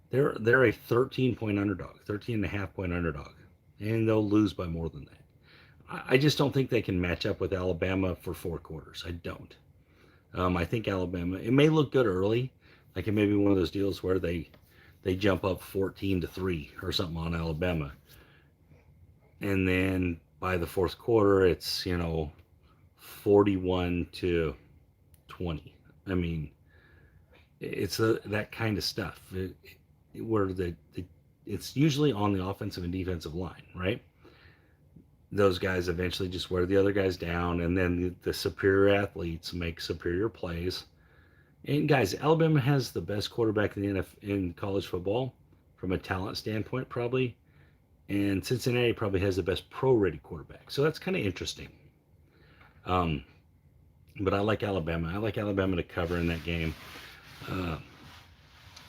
They're a 13-point underdog, 13.5-point underdog, and they'll lose by more than that. I just don't think they can match up with Alabama for 4 quarters. I don't. I think Alabama, it may look good early, like it may be one of those deals where they jump up 14-3 or something on Alabama, and then by the 4th quarter it's 41-20. I mean, it's that kind of stuff where it's usually on the offensive and defensive line, right? Those guys eventually just wear the other guys down, and then the superior athletes make superior plays. And guys, Alabama has the best quarterback in college football from a talent standpoint, probably. And Cincinnati probably has the best pro-ready quarterback. So that's kind of interesting. But I like Alabama. I like Alabama to cover in that game.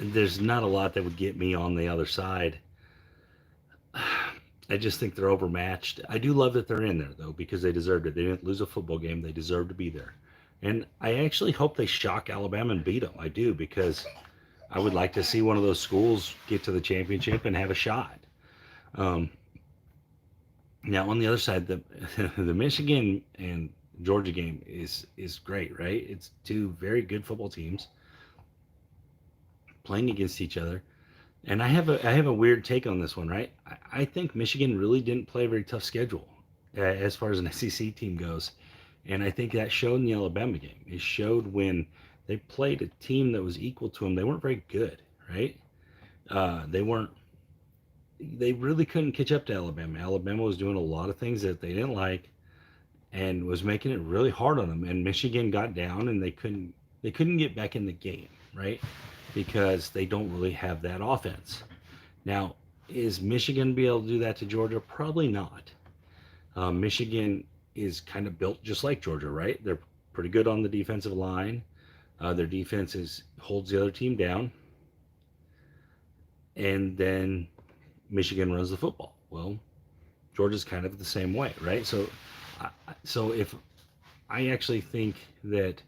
There's not a lot that would get me on the other side. I just think they're overmatched. I do love that they're in there, though, because they deserved it. They didn't lose a football game. They deserve to be there. And I actually hope they shock Alabama and beat them. I do, because I would like to see one of those schools get to the championship and have a shot. Now on the other side, the the Michigan and Georgia game is great, right? It's two very good football teams playing against each other. And I have a weird take on this one, right? I think Michigan really didn't play a very tough schedule as far as an SEC team goes, and I think that showed in the Alabama game. It showed when they played a team that was equal to them. They weren't very good, right? They weren't. They really couldn't catch up to Alabama. Alabama was doing a lot of things that they didn't like and was making it really hard on them. And Michigan got down and they couldn't get back in the game, right? Because they don't really have that offense. Now, is Michigan be able to do that to Georgia? Probably not. Michigan is kind of built just like Georgia, right? They're pretty good on the defensive line. Their defense holds the other team down, and then Michigan runs the football. Well, Georgia's kind of the same way, right? So if I actually think that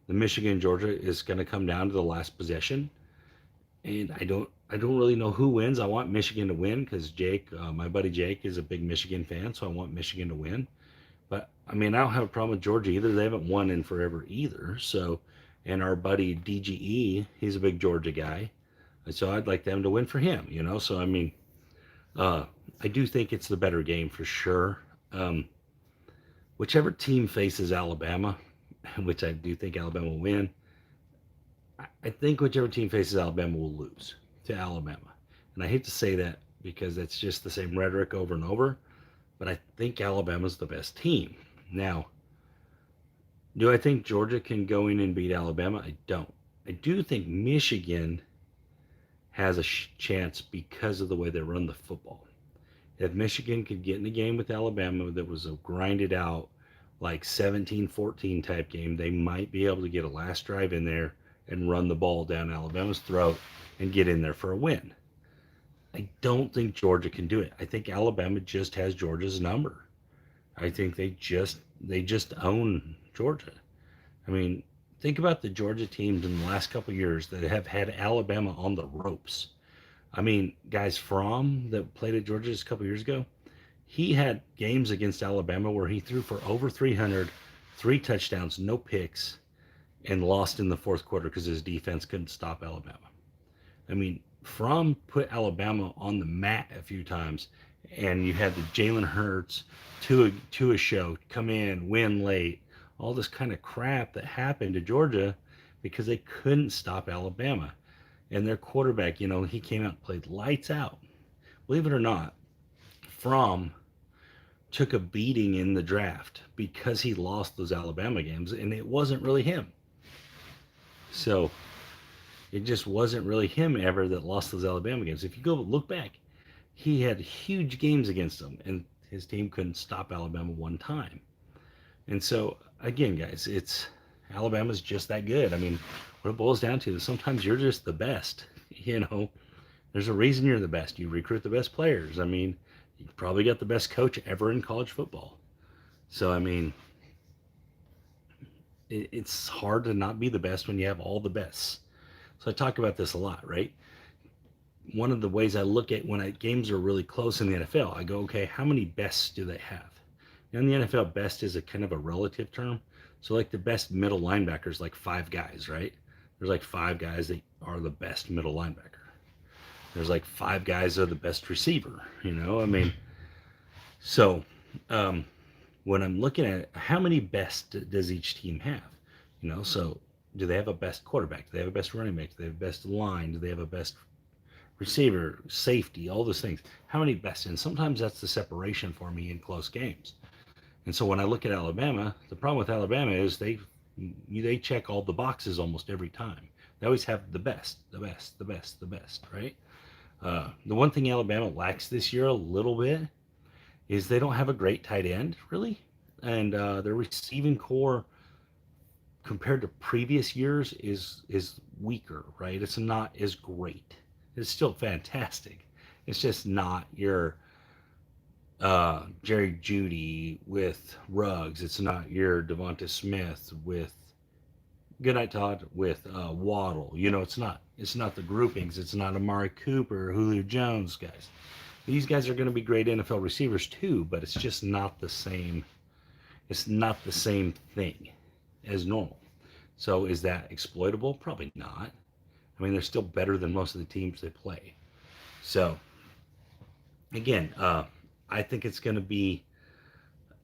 the Michigan Georgia is going to come down to the last possession, and I don't really know who wins. I want Michigan to win because Jake, my buddy Jake, is a big Michigan fan, so I want Michigan to win. But I mean, I don't have a problem with Georgia either. They haven't won in forever either. So, and our buddy DGE, he's a big Georgia guy, so I'd like them to win for him. So I mean, uh, I do think it's the better game for sure. Um, Whichever team faces Alabama, which I do think Alabama will win, I think whichever team faces Alabama will lose to Alabama. And I hate to say that because it's just the same rhetoric over and over, but I think Alabama's the best team. Now, do I think Georgia can go in and beat Alabama? I don't. I do think Michigan has a chance because of the way they run the football. If Michigan could get in a game with Alabama that was a grinded out, like 17-14 type game, they might be able to get a last drive in there and run the ball down Alabama's throat and get in there for a win. I don't think Georgia can do it. I think Alabama just has Georgia's number. I think they just own Georgia. I mean, think about the Georgia teams in the last couple of years that have had Alabama on the ropes. I mean, guys, Fromm that played at Georgia just a couple of years ago, he had games against Alabama where he threw for over 300, 3 touchdowns, no picks, and lost in the fourth quarter because his defense couldn't stop Alabama. I mean, Fromm put Alabama on the mat a few times, and you had the Jalen Hurts to a show come in, win late, all this kind of crap that happened to Georgia because they couldn't stop Alabama. And their quarterback, he came out and played lights out. Believe it or not, Fromm took a beating in the draft because he lost those Alabama games, and it wasn't really him. So it just wasn't really him ever that lost those Alabama games. If you go look back, he had huge games against them, and his team couldn't stop Alabama one time. And so, again, guys, it's Alabama's just that good. I mean, what it boils down to is sometimes you're just the best. There's a reason you're the best. You recruit the best players. I mean, you probably got the best coach ever in college football. So, I mean, it's hard to not be the best when you have all the bests. So I talk about this a lot, right? One of the ways I look at when games are really close in the NFL, I go, okay, how many bests do they have? In the NFL, best is a kind of a relative term. So like the best middle linebackers, like 5 guys, right? There's like 5 guys that are the best middle linebacker. There's like 5 guys that are the best receiver, I mean, so when I'm looking at it, how many best does each team have? So do they have a best quarterback? Do they have a best running back? Do they have a best line? Do they have a best receiver, safety, all those things? How many best? And sometimes that's the separation for me in close games. And so when I look at Alabama, the problem with Alabama is they check all the boxes almost every time. They always have the best, the best, the best, the best, right? The one thing Alabama lacks this year a little bit is they don't have a great tight end, really. And their receiving core compared to previous years is weaker, right? It's not as great. It's still fantastic. It's just not your Jerry Jeudy with Ruggs. It's not your Devonta Smith with Goodnight Todd with Waddle. It's not the groupings. It's not Amari Cooper, Julio Jones guys. These guys are going to be great NFL receivers too, but it's just not the same. It's not the same thing as normal. So is that exploitable? Probably not. I mean, they're still better than most of the teams they play. So again, I think it's going to be,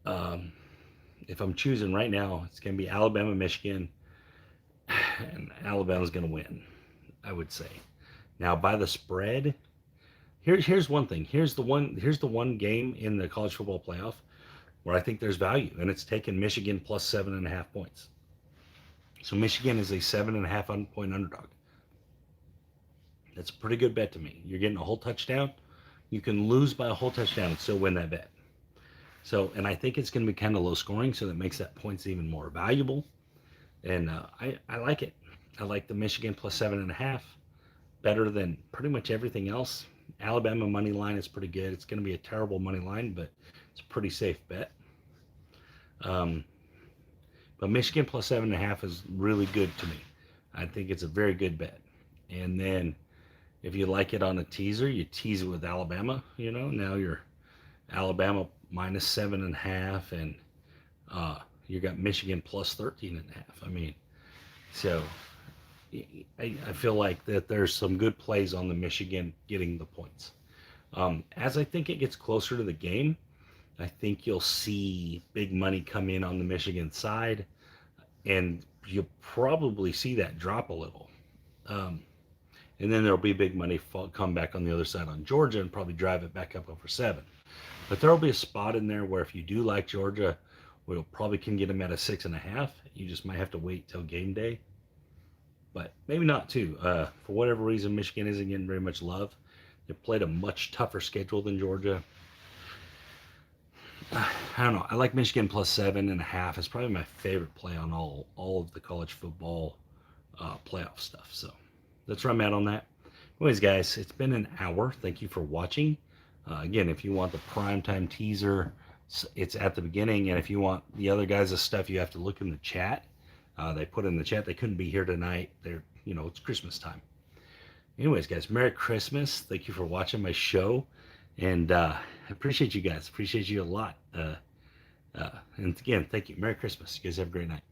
um, if I'm choosing right now, it's going to be Alabama, Michigan, and Alabama's going to win, I would say. Now, by the spread, here's one thing. Here's the one game in the college football playoff where I think there's value, and it's taking Michigan plus 7.5 points. So Michigan is a 7.5 point underdog. That's a pretty good bet to me. You're getting a whole touchdown. You can lose by a whole touchdown and still win that bet. So, and I think it's going to be kind of low scoring, so that makes that points even more valuable. And I like it. I like the Michigan plus 7.5 better than pretty much everything else. Alabama money line is pretty good. It's going to be a terrible money line, but it's a pretty safe bet. Um, but Michigan plus 7.5 is really good to me. I think it's a very good bet. And then if you like it on a teaser, you tease it with Alabama. Now you're Alabama minus 7.5, and you got Michigan plus 13.5. I mean, so I feel like that there's some good plays on the Michigan getting the points. As I think it gets closer to the game, I think you'll see big money come in on the Michigan side, and you'll probably see that drop a little. And then there'll be big money come back on the other side on Georgia and probably drive it back up over 7. But there'll be a spot in there where if you do like Georgia, we'll probably can get them at a 6.5. You just might have to wait till game day. But maybe not too. For whatever reason, Michigan isn't getting very much love. They played a much tougher schedule than Georgia. I don't know. I like Michigan plus 7.5. It's probably my favorite play on all of the college football playoff stuff. So that's where I'm at on that. Anyways, guys, it's been an hour. Thank you for watching. Again, if you want the primetime teaser, it's at the beginning. And if you want the other guys' stuff, you have to look in the chat. They put in the chat they couldn't be here tonight. It's Christmas time. Anyways, guys, Merry Christmas. Thank you for watching my show. And I appreciate you guys. Appreciate you a lot. And again, thank you. Merry Christmas. You guys have a great night.